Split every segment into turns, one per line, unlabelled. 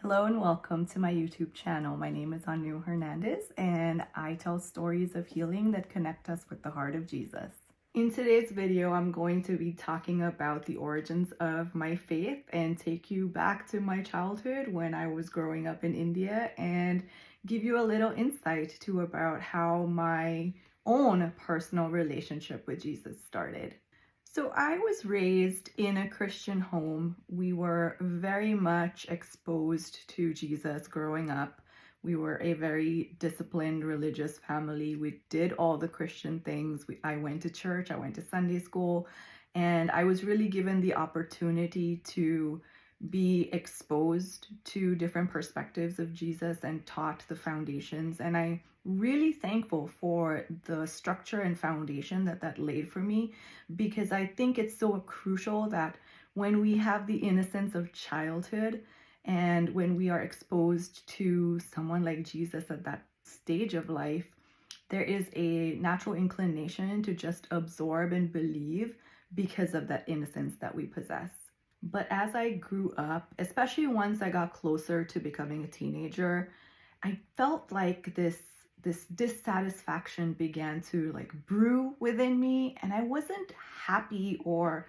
Hello and welcome to my YouTube channel. My name is Anu Hernandez and I tell stories of healing that connect us with the heart of Jesus. In today's video, I'm going to be talking about the origins of my faith and take you back to my childhood when I was growing up in India and give you a little insight to about how my own personal relationship with Jesus started. So I was raised in a Christian home. We were very much exposed to Jesus growing up. We were a very disciplined religious family. We did all the Christian things. I went to church, I went to Sunday school, and I was really given the opportunity to be exposed to different perspectives of Jesus and taught the foundations. And I'm really thankful for the structure and foundation that laid for me, because I think it's so crucial that when we have the innocence of childhood and when we are exposed to someone like Jesus at that stage of life, there is a natural inclination to just absorb and believe because of that innocence that we possess. But as I grew up, especially once I got closer to becoming a teenager, I felt like this dissatisfaction began to brew within me, and I wasn't happy or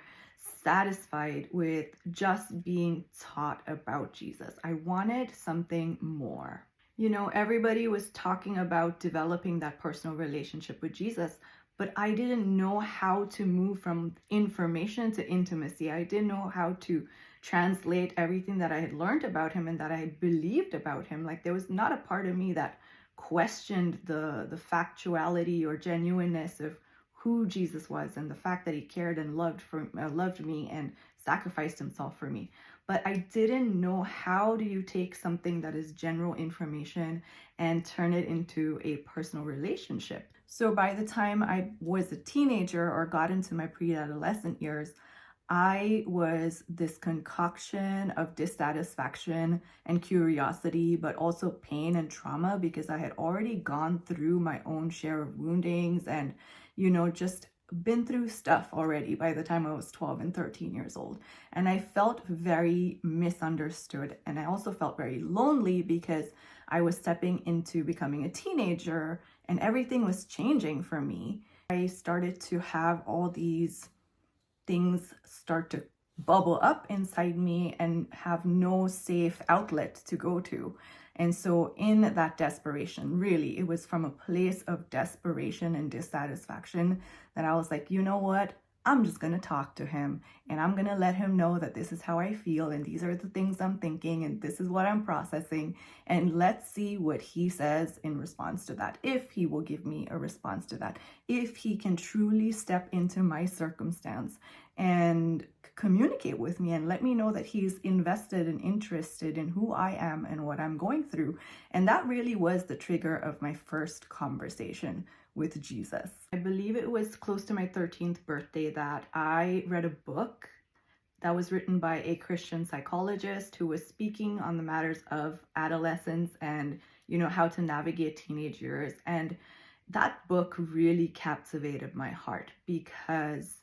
satisfied with just being taught about Jesus. I wanted something more. You know, everybody was talking about developing that personal relationship with Jesus, but I didn't know how to move from information to intimacy. I didn't know how to translate everything that I had learned about him and that I had believed about him. Like, there was not a part of me that questioned the factuality or genuineness of who Jesus was and the fact that he cared and loved me and sacrificed himself for me. But I didn't know, how do you take something that is general information and turn it into a personal relationship? So by the time I was a teenager or got into my pre-adolescent years, I was this concoction of dissatisfaction and curiosity, but also pain and trauma, because I had already gone through my own share of woundings and, just been through stuff already by the time I was 12 and 13 years old. And I felt very misunderstood. And I also felt very lonely because I was stepping into becoming a teenager and everything was changing for me. I started to have all these things start to bubble up inside me and have no safe outlet to go to. And so in that desperation, really, it was from a place of desperation and dissatisfaction that I was like, you know what? I'm just going to talk to him and I'm going to let him know that this is how I feel and these are the things I'm thinking and this is what I'm processing, and let's see what he says in response to that, if he will give me a response to that, if he can truly step into my circumstance and communicate with me and let me know that he's invested and interested in who I am and what I'm going through. And that really was the trigger of my first conversation with Jesus. I believe it was close to my 13th birthday that I read a book that was written by a Christian psychologist who was speaking on the matters of adolescence and, how to navigate teenage years. And that book really captivated my heart because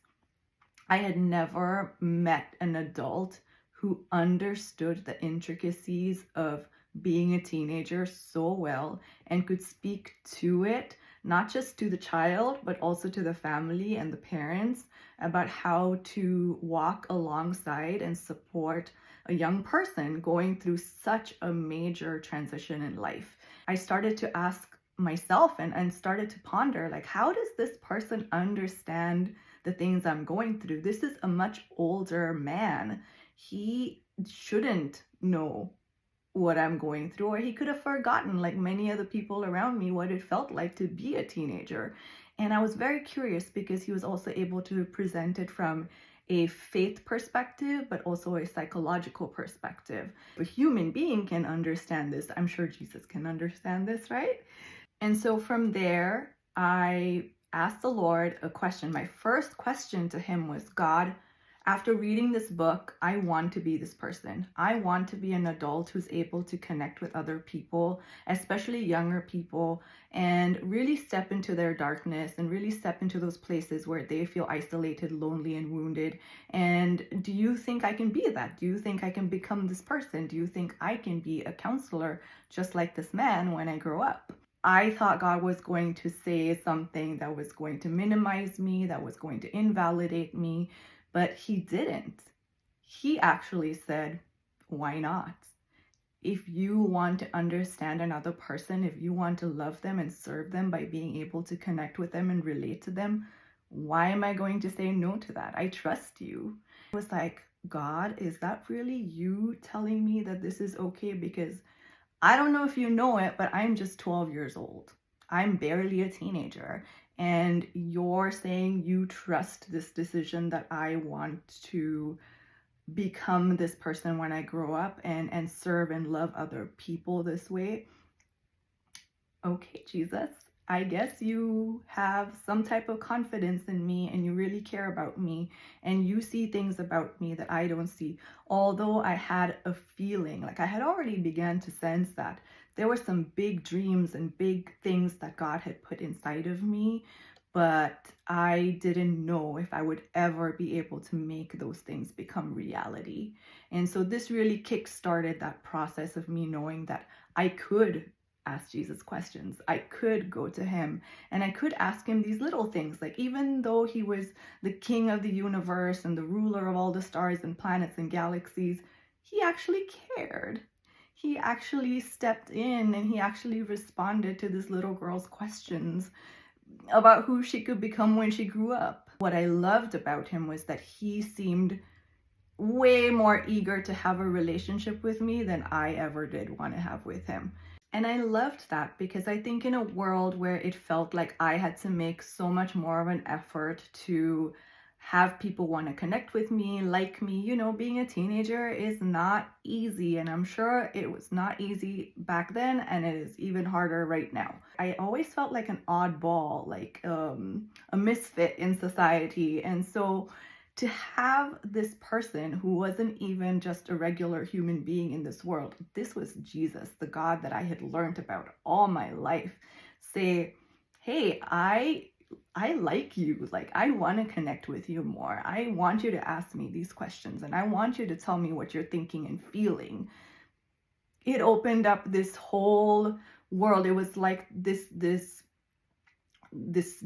I had never met an adult who understood the intricacies of being a teenager so well and could speak to it, not just to the child, but also to the family and the parents, about how to walk alongside and support a young person going through such a major transition in life. I started to ask myself and started to ponder, like, how does this person understand the things I'm going through? This is a much older man. He shouldn't know what I'm going through, or he could have forgotten, like many of the people around me, what it felt like to be a teenager. And I was very curious because he was also able to present it from a faith perspective, but also a psychological perspective. A human being can understand this. I'm sure Jesus can understand this, right? And so from there, I asked the Lord a question. My first question to him was, God, After reading this book, I want to be this person. I want to be an adult who's able to connect with other people, especially younger people, and really step into their darkness and really step into those places where they feel isolated, lonely, and wounded. And do you think I can be that? Do you think I can become this person? Do you think I can be a counselor just like this man when I grow up? I thought God was going to say something that was going to minimize me, that was going to invalidate me, but he didn't. He actually said, why not? If you want to understand another person, if you want to love them and serve them by being able to connect with them and relate to them, why am I going to say no to that? I trust you. I was like, God, is that really you telling me that this is okay? Because I don't know if you know it, but I'm just 12 years old. I'm barely a teenager. And you're saying you trust this decision that I want to become this person when I grow up and serve and love other people this way. Okay, Jesus, I guess you have some type of confidence in me and you really care about me and you see things about me that I don't see. Although I had a feeling, like I had already began to sense that there were some big dreams and big things that God had put inside of me, but I didn't know if I would ever be able to make those things become reality. And so this really kick-started that process of me knowing that I could ask Jesus questions. I could go to him and I could ask him these little things. Like, even though he was the king of the universe and the ruler of all the stars and planets and galaxies, he actually cared. He actually stepped in and he actually responded to this little girl's questions about who she could become when she grew up. What I loved about him was that he seemed way more eager to have a relationship with me than I ever did want to have with him. And I loved that because I think in a world where it felt like I had to make so much more of an effort to have people want to connect with me, like me, you know, being a teenager is not easy. And I'm sure it was not easy back then, and it is even harder right now. I always felt like an oddball, like a misfit in society. And so to have this person who wasn't even just a regular human being in this world, this was Jesus, the God that I had learned about all my life, say, hey, I like you. Like, I want to connect with you more. I want you to ask me these questions and I want you to tell me what you're thinking and feeling. It opened up this whole world. It was like this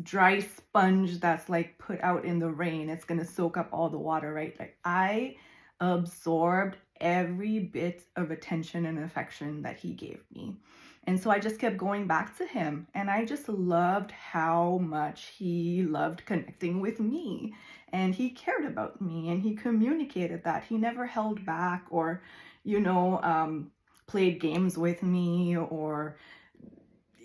dry sponge that's like put out in the rain. It's going to soak up all the water, right? Like, I absorbed every bit of attention and affection that he gave me. And so I just kept going back to him, and I just loved how much he loved connecting with me, and he cared about me, and he communicated that. He never held back or, played games with me or,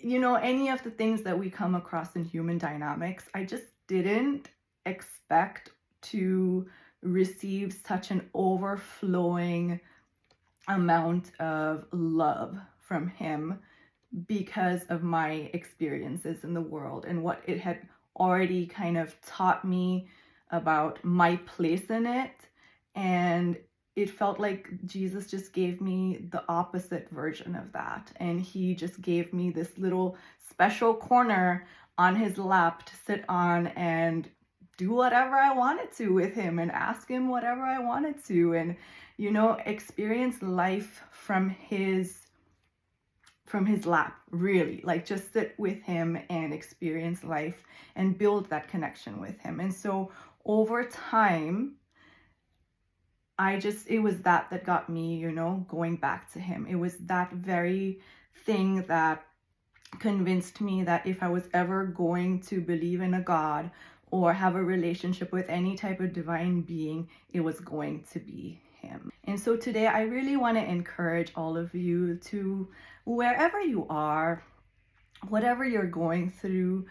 any of the things that we come across in human dynamics. I just didn't expect to receive such an overflowing amount of love from him because of my experiences in the world and what it had already kind of taught me about my place in it. And it felt like Jesus just gave me the opposite version of that. And he just gave me this little special corner on his lap to sit on and do whatever I wanted to with him and ask him whatever I wanted to, and experience life from his lap, really. Like, just sit with him and experience life and build that connection with him. And so over time, it was that got me, going back to him. It was that very thing that convinced me that if I was ever going to believe in a God or have a relationship with any type of divine being, it was going to be him. And so today I really want to encourage all of you to, wherever you are, whatever you're going through,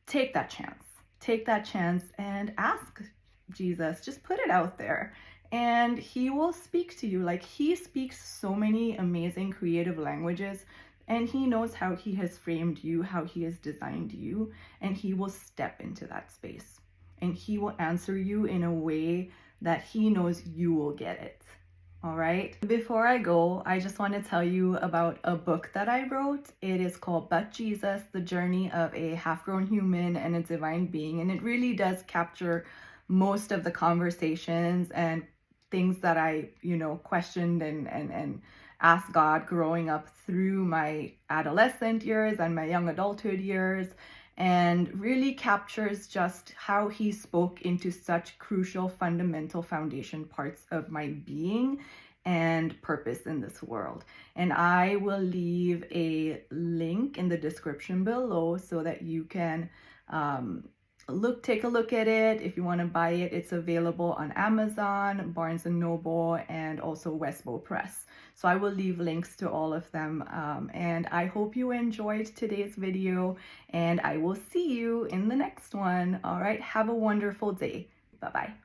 take that chance and ask Jesus. Just put it out there and he will speak to you. Like, he speaks so many amazing creative languages, and he knows how he has framed you, how he has designed you, and he will step into that space and he will answer you in a way that he knows you will get it. All right. Before I go, I just want to tell you about a book that I wrote. It is called But Jesus, The Journey of a Half-Grown Human and a Divine Being. And it really does capture most of the conversations and things that I, questioned and asked God growing up through my adolescent years and my young adulthood years, and really captures just how he spoke into such crucial, fundamental foundation parts of my being and purpose in this world. And I will leave a link in the description below so that you can take a look at it. If you want to buy it, it's available on Amazon, Barnes & Noble, and also Westbow Press. So I will leave links to all of them. And I hope you enjoyed today's video, and I will see you in the next one. All right, have a wonderful day. Bye-bye.